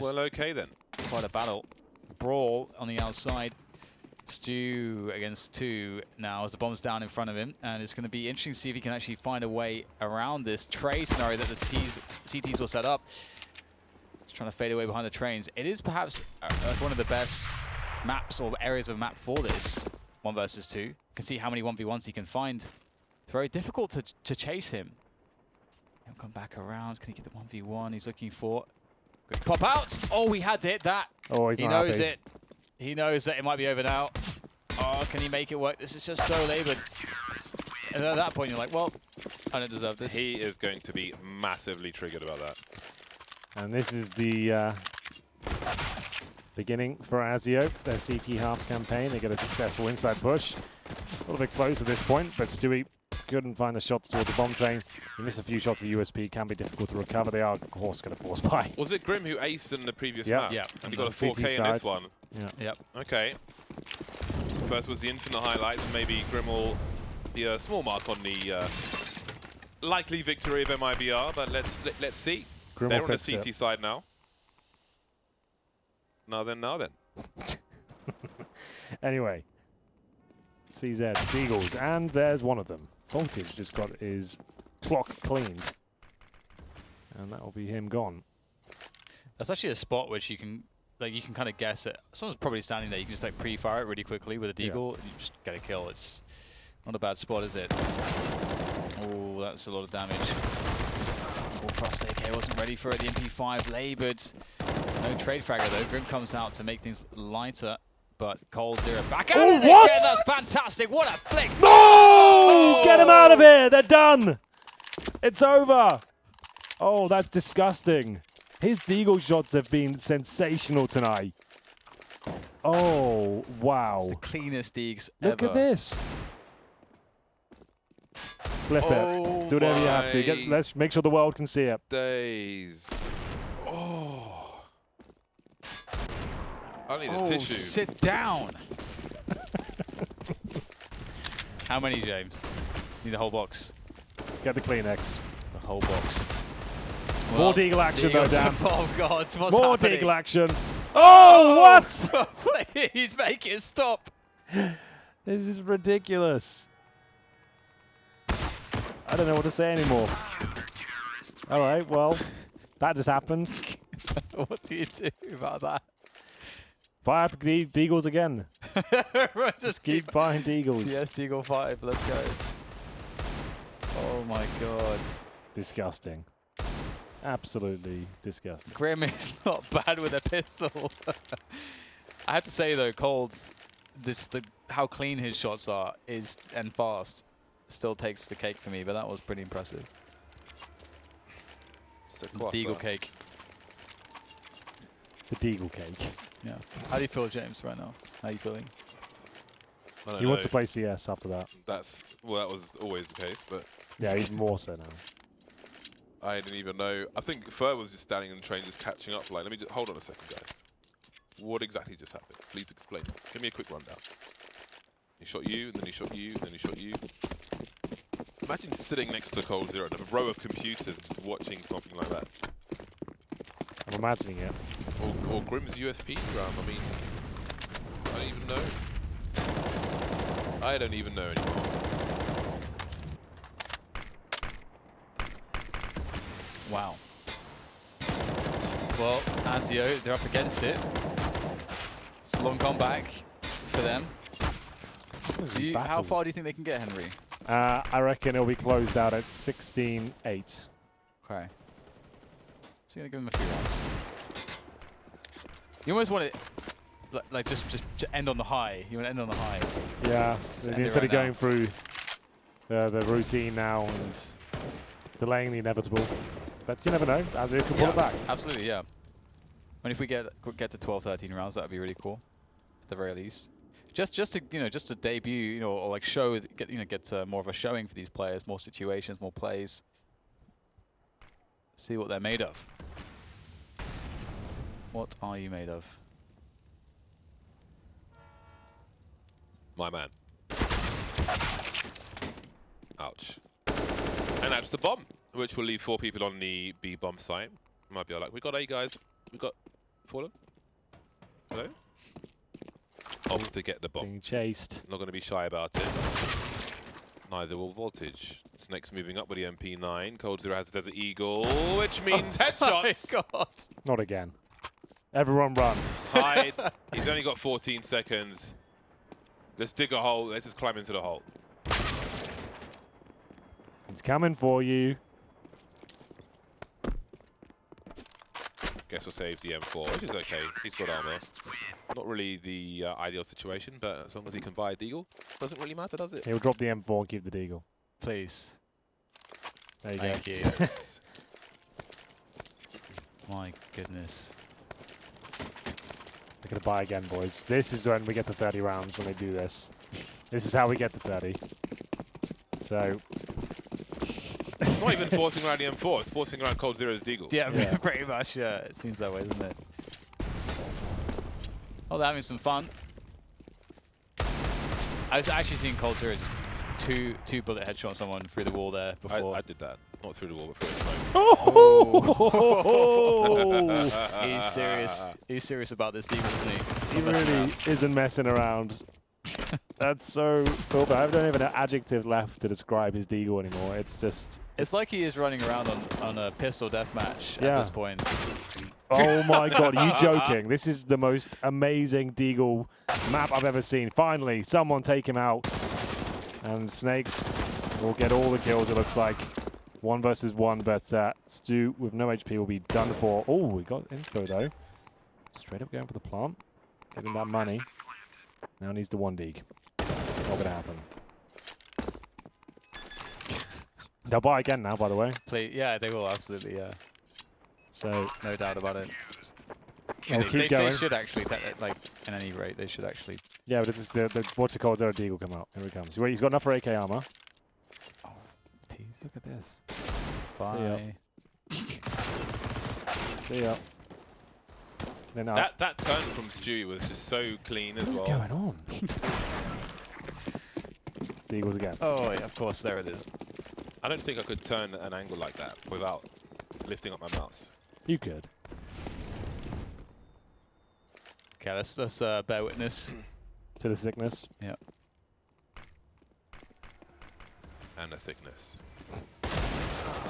Speaker 2: Well, okay then.
Speaker 3: Quite a battle. Brawl on the outside. Stu against 2 now as the bomb's down in front of him, and it's going to be interesting to see if he can actually find a way around this Trey scenario that the CTs will set up. Just trying to fade away behind the trains. It is perhaps one of the best maps or areas of map for this 1 versus 2. You can see how many 1v1s he can find. It's very difficult to chase him. He'll come back around. Can he get the 1v1 he's looking for? Good pop out. Oh, he had it. That.
Speaker 1: Oh, he
Speaker 3: knows it. He knows that it might be over now. Oh, can he make it work? This is just so labored. And at that point, you're like, well, I don't deserve this.
Speaker 2: He is going to be massively triggered about that.
Speaker 1: And this is the beginning for Azio, their CT half campaign. They get a successful inside push. A little bit close at this point, but Stewie couldn't find the shots towards the bomb train. You miss a few shots of the USP, can be difficult to recover. They are, of course, going to force by.
Speaker 2: Was it Grim who aced in the previous
Speaker 1: Yep.
Speaker 2: map?
Speaker 3: Yeah.
Speaker 2: And he got a 4K in this one.
Speaker 1: Yeah.
Speaker 3: Yep.
Speaker 2: Okay. First was the Infinite highlight, and maybe Grim will be a small mark on the likely victory of MIBR, but let's see.
Speaker 1: Grim
Speaker 2: They're
Speaker 1: will
Speaker 2: on the
Speaker 1: fix
Speaker 2: CT
Speaker 1: it.
Speaker 2: side now. Now then.
Speaker 1: Anyway, CZ, Eagles, and there's one of them. Voltage just got his clock cleaned. And that will be him gone.
Speaker 3: That's actually a spot which you can kind of guess it. Someone's probably standing there. You can just like pre-fire it really quickly with a deagle. And you just get a kill. It's not a bad spot, is it? Oh, that's a lot of damage. Frost AK wasn't ready for it. The MP5 labored. No trade fragger though. Grim comes out to make things lighter. But Cold Zero back out of it
Speaker 1: what?
Speaker 3: again. That's fantastic. What a flick.
Speaker 1: No! Oh! Get him out of here. They're done. It's over. Oh, that's disgusting. His deagle shots have been sensational tonight. Oh, wow.
Speaker 3: It's the cleanest deeks
Speaker 1: Look
Speaker 3: ever.
Speaker 1: at this. Flip it. Do whatever you have to. Let's make sure the world can see it.
Speaker 2: Days. Oh. I need a tissue.
Speaker 3: Sit down. How many, James? Need a whole box.
Speaker 1: Get the Kleenex.
Speaker 3: The whole box.
Speaker 1: More Deagle action, though, Dan.
Speaker 3: Oh, God. What's
Speaker 1: More
Speaker 3: happening?
Speaker 1: Deagle action. Oh, what?
Speaker 3: Please make it stop.
Speaker 1: This is ridiculous. I don't know what to say anymore. All right, well, that just happened.
Speaker 3: What do you do about that?
Speaker 1: Buy up the Deagles again.
Speaker 3: Just
Speaker 1: Keep buying Deagles.
Speaker 3: CS Deagle 5. Let's go. Oh, my God.
Speaker 1: Disgusting. Absolutely disgusting.
Speaker 3: Grim is not bad with a pistol. I have to say though, Cold's how clean his shots are and fast still takes the cake for me, but that was pretty impressive. Deagle cake.
Speaker 1: The Deagle cake.
Speaker 3: Yeah. How do you feel, James, right now? How are you feeling?
Speaker 1: He wants to play CS after that.
Speaker 2: That was always the case, but
Speaker 1: yeah, even more so now.
Speaker 2: I didn't even know. I think Fur was just standing in the train, just catching up. Like, let me just hold on a second, guys. What exactly just happened? Please explain. Give me a quick rundown. He shot you, and then he shot you, and then he shot you. Imagine sitting next to Cold Zero, a row of computers, just watching something like that.
Speaker 1: I'm imagining it.
Speaker 2: Or Grim's USP drum. I mean, I don't even know. I don't even know anymore.
Speaker 3: Wow. Well, Azio, they're up against it. It's a long comeback for them. How far do you think they can get, Henry?
Speaker 1: I reckon it'll be closed out at 16-8.
Speaker 3: Okay. So you're going to give them a few rounds. You almost want it, like just to end on the high. You want to end on the high.
Speaker 1: Yeah, instead of going
Speaker 3: now.
Speaker 1: through the routine now and delaying the inevitable. But you never know, Azio can pull it back.
Speaker 3: Absolutely, yeah. And if we get to 12, 13 rounds, that would be really cool, at the very least. Just to debut, or like show, get more of a showing for these players, more situations, more plays. See what they're made of. What are you made of?
Speaker 2: My man. Ouch. And that's the bomb, which will leave 4 people on the B bomb site. Might be like, we got A guys. We got Fallen. Hello. Off to get the bomb.
Speaker 1: Being chased.
Speaker 2: Not going to be shy about it. Neither will Voltage. Snake's moving up with the MP9. Cold Zero has a Desert Eagle, which means headshots.
Speaker 3: Oh my God.
Speaker 1: Not again. Everyone run.
Speaker 2: Hide. He's only got 14 seconds. Let's dig a hole. Let's just climb into the hole.
Speaker 1: It's coming for you.
Speaker 2: Guess we'll save the M4, which is okay. He's got armor. Not really the ideal situation, but as long as he can buy a Deagle, doesn't really matter, does it?
Speaker 1: He'll drop the M4 and keep the Deagle.
Speaker 3: Please.
Speaker 1: There you
Speaker 3: Thank
Speaker 1: go.
Speaker 3: you. My goodness.
Speaker 1: They're going to buy again, boys. This is when we get to 30 rounds when they do this. This is how we get to 30. So...
Speaker 2: It's not even forcing around the M4, it's forcing around Cold Zero's Deagle.
Speaker 3: Yeah, pretty much, yeah. It seems that way, doesn't it? Oh, they're having some fun. I was actually seeing Cold Zero just two bullet headshot someone through the wall there before.
Speaker 2: I did that. Not through the wall, but through the smoke.
Speaker 1: Oh!
Speaker 3: He's serious. He's serious about this Deagle, isn't he?
Speaker 1: He really isn't messing around. That's so cool, but I don't even have an adjective left to describe his Deagle anymore. It's just...
Speaker 3: It's like he is running around on a pistol deathmatch at this point.
Speaker 1: Oh my God, are you joking? This is the most amazing Deagle map I've ever seen. Finally, someone take him out. And Snakes will get all the kills, it looks like. 1 versus 1, but Stu with no HP will be done for. Oh, we got info though. Straight up going for the plant. Getting that money. Now needs the 1 Deag. Not gonna happen. They'll buy again now, by the way.
Speaker 3: Yeah, they will, absolutely, yeah.
Speaker 1: So
Speaker 3: No doubt about it.
Speaker 1: we'll keep going.
Speaker 3: They should actually, like, in any rate. They should actually.
Speaker 1: Yeah, but this is the what's it called? Zero Deagle come out. Here he comes. Wait, he's got enough for AK armor.
Speaker 3: Oh, tease.
Speaker 1: Look at this.
Speaker 3: Bye.
Speaker 1: See ya. Then
Speaker 2: That turn from Stewie was just so clean as well.
Speaker 1: What's going on? Deagles again.
Speaker 3: Oh, yeah, of course, there it is.
Speaker 2: I don't think I could turn an angle like that without lifting up my mouse.
Speaker 1: You could.
Speaker 3: Okay, let's bear witness.
Speaker 1: To the sickness.
Speaker 3: Yeah.
Speaker 2: And a thickness.
Speaker 3: I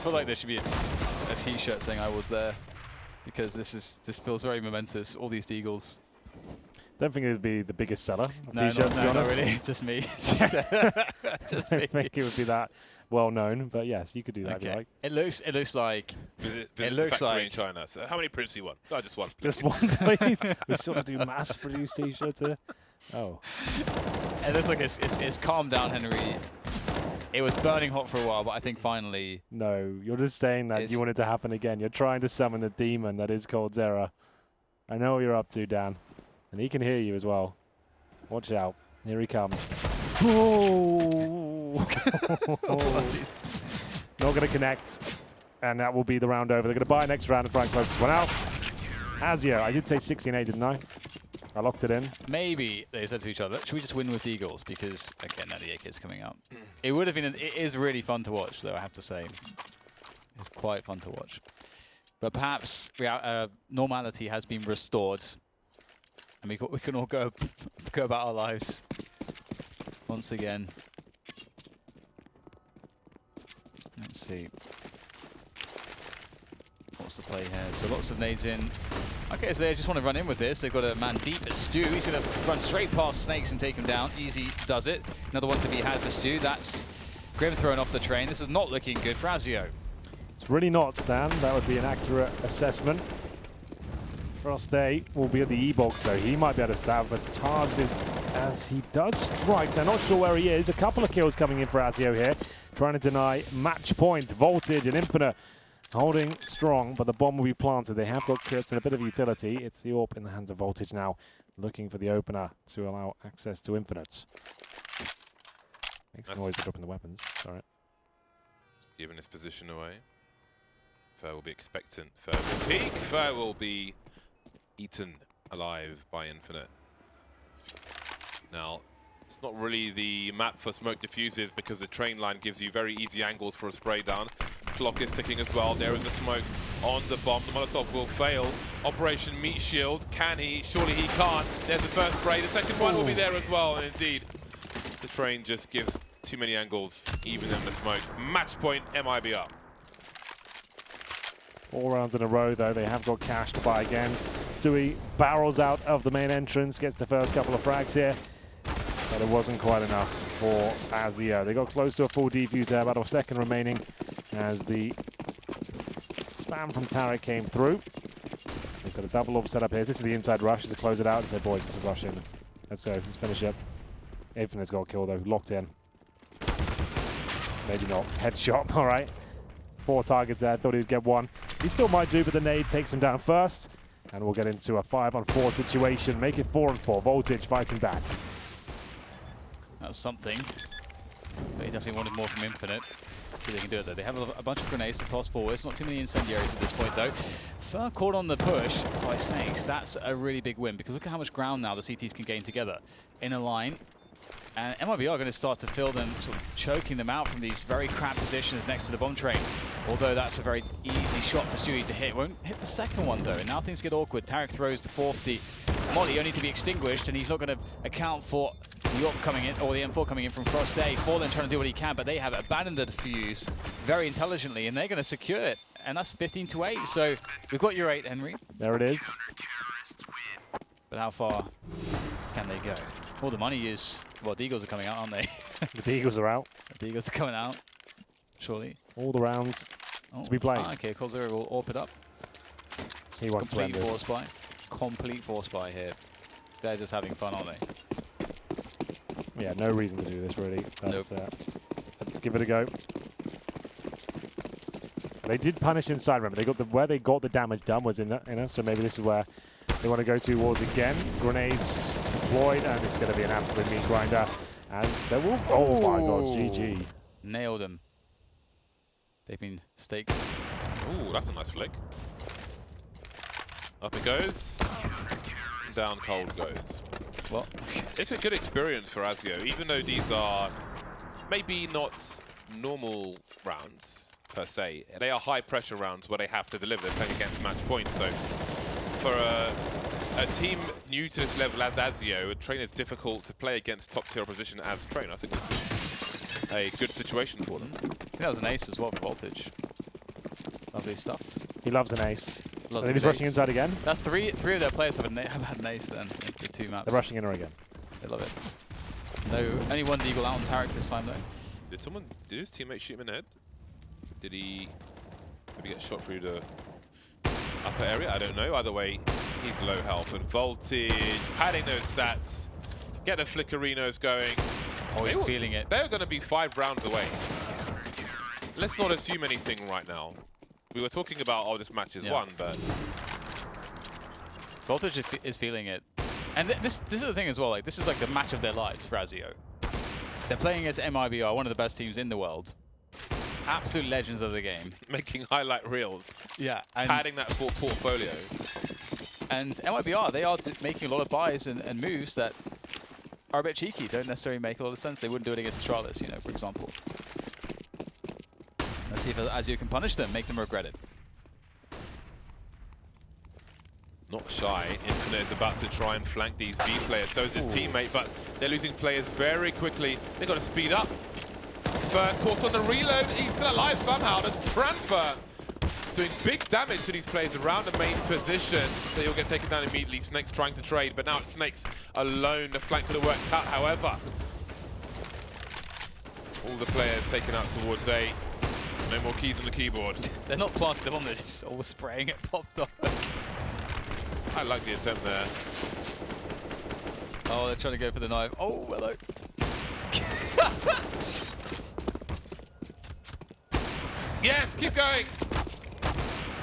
Speaker 3: feel like there should be a T-shirt saying I was there, because this feels very momentous. All these Deagles.
Speaker 1: Don't think it would be the biggest seller of
Speaker 3: No,
Speaker 1: t-shirts, to be
Speaker 3: not
Speaker 1: honest.
Speaker 3: really. Just me. Just
Speaker 1: I
Speaker 3: me.
Speaker 1: don't think it would be that well known, but yes, you could do that if you like.
Speaker 3: It looks like
Speaker 2: Visit
Speaker 3: it
Speaker 2: the
Speaker 3: looks
Speaker 2: factory
Speaker 3: like
Speaker 2: in China. So how many prints do you want? No, just one.
Speaker 1: Just one, please. We sort of do mass-produced t-shirts here. Oh.
Speaker 3: it looks like it's calmed down, Henry. It was burning hot for a while, but I think finally.
Speaker 1: No, you're just saying that you want it to happen again. You're trying to summon the demon that is called Zera. I know what you're up to, Dan. And he can hear you as well. Watch out. Here he comes. Oh! Not going to connect. And that will be the round over. They're going to buy next round and try and close this one out. Azio, I did say 16-8, didn't I? I locked it in.
Speaker 3: Maybe they said to each other, should we just win with Eagles? Because, again, now the AK's coming out. It would have been, it is really fun to watch, though, I have to say. It's quite fun to watch. But perhaps normality has been restored. And we can all go about our lives once again. Let's see. What's the play here? So lots of nades in. Okay, so they just want to run in with this. They've got a man deep at Stu. He's going to run straight past Snakes and take him down. Easy does it. Another one to be had for Stu. That's Grim thrown off the train. This is not looking good for Azio.
Speaker 1: It's really not, Dan. That would be an accurate assessment. Frost Day will be at the E-box, though. He might be able to stab, but target is as he does strike. They're not sure where he is. A couple of kills coming in for Azio here. Trying to deny match point. Voltage and Infinite holding strong, but the bomb will be planted. They have got crits and a bit of utility. It's the AWP in the hands of Voltage now, looking for the opener to allow access to Infinites. Makes noise by dropping the weapons. Sorry.
Speaker 2: Giving his position away. Fer will be expectant. Fer will peek. Fer will be eaten alive by Infinite. Now, it's not really the map for smoke diffuses because the train line gives you very easy angles for a spray down. Clock is ticking as well. There is the smoke on the bomb. The Molotov will fail. Operation Meat Shield. Can he? Surely he can't. There's the first spray. The second one will be there as well. And indeed, the train just gives too many angles, even in the smoke. Match point, MIBR.
Speaker 1: 4 rounds in a row, though. They have got cash to buy again. Stewie barrels out of the main entrance, gets the first couple of frags here, but it wasn't quite enough for Azio. They got close to a full defuse there, about a second remaining as the spam from Tarek came through. They've got a double orb set up here. This is the inside rush to close it out and say, boys, it's a rush in. Let's go, let's finish it. Infinite's got a kill, though, locked in. Maybe not. Headshot, all right. 4 targets there, thought he would get 1. He still might do, but the nade takes him down first. And we'll get into a 5-on-4 situation. Make it 4-on-4. Voltage fighting back.
Speaker 3: That's something. They definitely wanted more from Infinite. See if they can do it, though. They have a bunch of grenades to toss forwards. Not too many incendiaries at this point, though. Fer caught on the push by Snakes. That's a really big win, because look at how much ground now the CTs can gain together. In a line. And MIBR are going to start to fill them, sort of choking them out from these very crap positions next to the bomb train. Although that's a very easy shot for Stewie to hit. Won't hit the second one, though. And now things get awkward. Tarek throws the fourth, the molly only to be extinguished, and he's not going to account for the AWP coming in, or the M4 coming in from Frost Day. Fallen trying to do what he can, but they have abandoned the defuse very intelligently, and they're going to secure it. And that's 15-8. So we've got your 8, Henry.
Speaker 1: There it is.
Speaker 3: But how far can they go? Well, the money is... Well, the Eagles are coming out, aren't they?
Speaker 1: The Eagles are out.
Speaker 3: The Eagles are coming out, surely.
Speaker 1: All the rounds to be played.
Speaker 3: Okay, Colzera will AWP it up.
Speaker 1: He wants to
Speaker 3: Complete
Speaker 1: end
Speaker 3: force
Speaker 1: this.
Speaker 3: buy. Complete force buy here. They're just having fun, aren't they?
Speaker 1: Yeah, no reason to do this, really. But,
Speaker 3: Nope.
Speaker 1: let's give it a go. They did punish inside, remember. They got where they got the damage done was in it, so maybe this is where they want to go towards again. Grenades deployed, and it's going to be an absolute meat grinder. As there will. Oh my god, GG.
Speaker 3: Nailed him. They've been staked.
Speaker 2: Ooh, that's a nice flick. Up it goes. Down cold goes.
Speaker 3: Well,
Speaker 2: It's a good experience for Azio, even though these are maybe not normal rounds per se. They are high pressure rounds where they have to deliver. They're playing against match points. So for a team new to this level as Azio, Train is difficult to play against top tier opposition as Train. I think this is a good situation for them.
Speaker 3: I think that was an ace as well for Voltage. Lovely stuff.
Speaker 1: He loves an ace.
Speaker 3: Loves
Speaker 1: And
Speaker 3: a
Speaker 1: he's
Speaker 3: good
Speaker 1: rushing
Speaker 3: ace.
Speaker 1: inside again.
Speaker 3: That's three of their players have had an ace then in the 2 maps.
Speaker 1: They're rushing in her again.
Speaker 3: They love it. No, only one Deagle out on Tarek this time though.
Speaker 2: Did his teammate shoot him in the head? Did he maybe get shot through the upper area? I don't know. Either way, he's low health. And Voltage, padding those stats, get the flickerinos going.
Speaker 3: Oh, he's feeling it.
Speaker 2: They're going to be 5 rounds away. Let's not assume anything right now. We were talking about, oh, this match is won, but...
Speaker 3: Voltage is feeling it. And this is the thing as well, like this is like the match of their lives for Azio. They're playing against MIBR, one of the best teams in the world. Absolute legends of the game.
Speaker 2: Making highlight reels.
Speaker 3: Yeah.
Speaker 2: Padding that portfolio.
Speaker 3: And MIBR, they are making a lot of buys and moves that are a bit cheeky, don't necessarily make a lot of sense. They wouldn't do it against Astralis, you know, for example. Let's see if Azio can punish them, make them regret it.
Speaker 2: Not shy. Infinite is about to try and flank these B players. So is his teammate, but they're losing players very quickly. They've got to speed up. Fern caught on the reload. He's still alive somehow. There's transfer. Doing big damage to these players around the main position. So he'll get taken down immediately. Snake's trying to trade, but now it's Snake's alone. The flank could have worked out, however. All the players taken out towards A. No more keys on the keyboard.
Speaker 3: They're not planted them on, they're just all spraying at Pop Dog.
Speaker 2: I like the attempt there.
Speaker 3: Oh, they're trying to go for the knife. Oh, hello.
Speaker 2: Yes, keep going.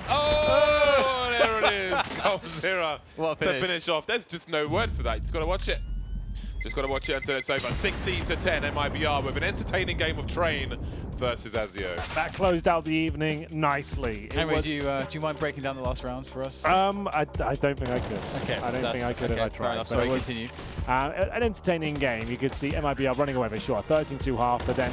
Speaker 2: Oh, there it is. Goal 0
Speaker 3: What a
Speaker 2: to
Speaker 3: finish.
Speaker 2: finish off. There's just no words for that. You just got to watch it. Just got to watch it until it's over. 16-10 MIBR with an entertaining game of Train versus Azio.
Speaker 1: That closed out the evening nicely.
Speaker 3: Anyway, do you mind breaking down the last rounds for us?
Speaker 1: I don't think I could.
Speaker 3: Okay,
Speaker 1: I don't think I could if I
Speaker 3: fair
Speaker 1: tried.
Speaker 3: enough.
Speaker 1: But
Speaker 3: Sorry,
Speaker 1: it was,
Speaker 3: continue.
Speaker 1: an entertaining game. You could see MIBR running away with a shot, 13-2 half, but then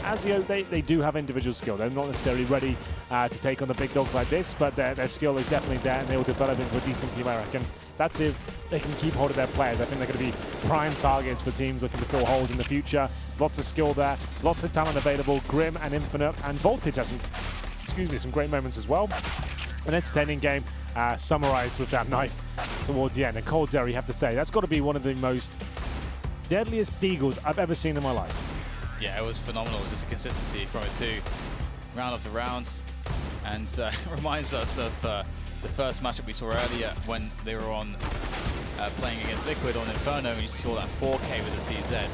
Speaker 1: Azio, they do have individual skill. They're not necessarily ready to take on the big dogs like this, but their skill is definitely there, and they will develop into a decent team, I reckon. That's if they can keep hold of their players. I think they're going to be prime targets for teams looking to fill holes in the future. Lots of skill there, lots of talent available. Grim and Infinite and Voltage has some great moments as well. An entertaining game, summarized with that knife towards the end. And Cold Zero, you have to say, that's got to be one of the most deadliest deagles I've ever seen in my life.
Speaker 3: Yeah, it was phenomenal. Just the consistency from it too, round after round, and reminds us of the first matchup we saw earlier when they were on playing against Liquid on Inferno, and you saw that 4K with the CZ.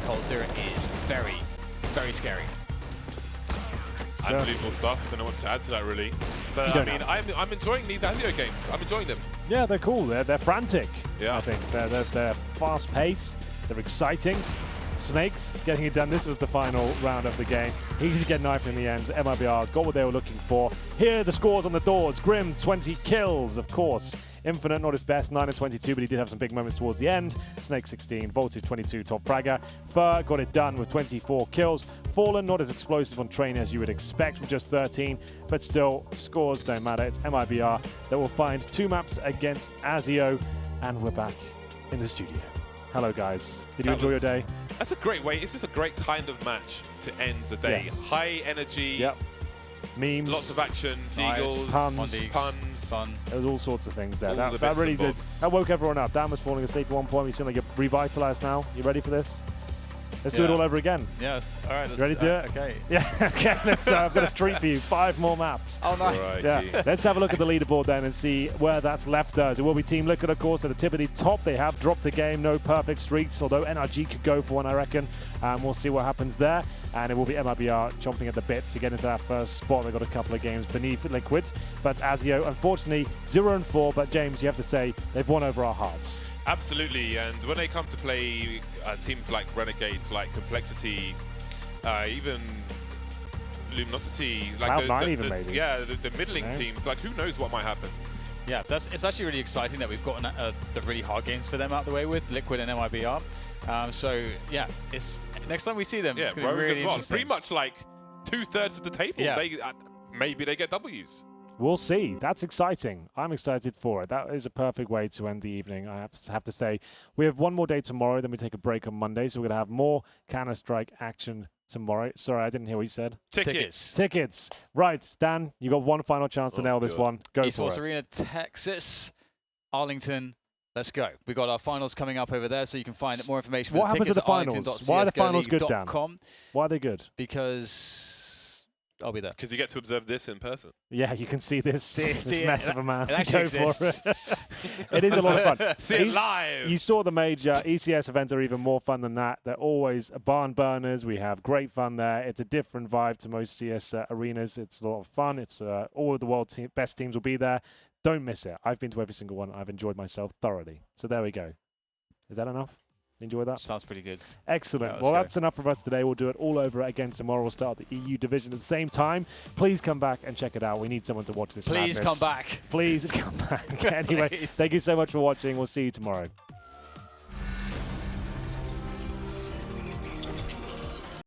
Speaker 3: Cold Zero is very, very scary.
Speaker 2: Unbelievable stuff. Don't know what to add to that really. But I mean, I'm enjoying these Azio games. I'm enjoying them.
Speaker 1: Yeah, they're cool. They're frantic.
Speaker 2: Yeah.
Speaker 1: I think they're fast paced. They're exciting. Snakes getting it done. This was the final round of the game. He did get knifed in the end. MIBR got what they were looking for. Here are the scores on the doors. Grim, 20 kills, of course. Infinite, not his best, 9 and 22, but he did have some big moments towards the end. Snake, 16. Voltage, 22. Top fragger. Fur got it done with 24 kills. Fallen, not as explosive on Train as you would expect with just 13, but still, scores don't matter. It's MIBR that will find 2 maps against Azio, and we're back in the studio. Hello, guys. Did you enjoy your day?
Speaker 2: That's a great way. It's just a great kind of match to end the day.
Speaker 1: Yes.
Speaker 2: High energy.
Speaker 1: Yep. Memes.
Speaker 2: Lots of action.
Speaker 3: Nice.
Speaker 2: Deagles.
Speaker 1: Puns.
Speaker 3: Fun.
Speaker 1: There was all sorts of things there.
Speaker 2: All the
Speaker 1: That
Speaker 2: bits
Speaker 1: really
Speaker 2: and
Speaker 1: did.
Speaker 2: bobs.
Speaker 1: That woke everyone up. Dan was falling asleep at one point. You seem like you're revitalized now. You ready for this? Let's do it all over again.
Speaker 3: Yes. All right. Let's
Speaker 1: Ready to do it?
Speaker 3: Okay.
Speaker 1: Yeah, okay, let's, I've got a street for you. 5 more maps.
Speaker 3: Oh, nice.
Speaker 2: Crikey.
Speaker 1: Yeah, let's have a look at the leaderboard then and see where that's left us. It will be Team Liquid, of course, at the tippity top. They have dropped the game, no perfect streaks, although NRG could go for one, I reckon. We'll see what happens there. And it will be MIBR chomping at the bit to get into that first spot. They've got a couple of games beneath Liquid. But Azio, unfortunately, 0-4. But James, you have to say, they've won over our hearts.
Speaker 2: Absolutely, and when they come to play teams like Renegades, like Complexity, even Luminosity, like
Speaker 1: Cloud9 even maybe.
Speaker 2: Yeah, the middling teams, like who knows what might happen.
Speaker 3: Yeah, it's actually really exciting that we've gotten the really hard games for them out of the way with Liquid and MIBR. So yeah, it's next time we see them, it's going to be really interesting.
Speaker 2: Pretty much like 2/3 of the table.
Speaker 3: Yeah.
Speaker 2: Maybe they get W's.
Speaker 1: We'll see. That's exciting. I'm excited for it. That is a perfect way to end the evening, I have to say. We have one more day tomorrow, then we take a break on Monday, so we're going to have more Counter-Strike action tomorrow. Sorry, I didn't hear what you said.
Speaker 2: Tickets.
Speaker 1: Tickets. Right, Dan, you got one final chance to nail this one. Go for
Speaker 3: Esports
Speaker 1: it.
Speaker 3: Arena, Texas, Arlington. Let's go. We've got our finals coming up over there, so you can find more information.
Speaker 1: What happens to the finals? Why are the finals good, Dan? Why are they good?
Speaker 3: Because I'll be there.
Speaker 2: Because you get to observe this in person.
Speaker 1: Yeah, you can see this, this mess of a man.
Speaker 3: It actually exists.
Speaker 1: For it. It is a lot of fun.
Speaker 2: See it live.
Speaker 1: You saw the major ECS events are even more fun than that. They're always barn burners. We have great fun there. It's a different vibe to most CS arenas. It's a lot of fun. It's all of the world's best teams will be there. Don't miss it. I've been to every single one. I've enjoyed myself thoroughly. So there we go. Is that enough? Enjoy that?
Speaker 3: Sounds pretty good.
Speaker 1: Excellent. Well, that's enough for us today. We'll do it all over again tomorrow. We'll start the EU division at the same time. Please come back and check it out. We need someone to watch this.
Speaker 3: Please
Speaker 1: madness.
Speaker 3: come back.
Speaker 1: Please come back. Anyway,
Speaker 3: Please.
Speaker 1: Thank you so much for watching. We'll see you tomorrow.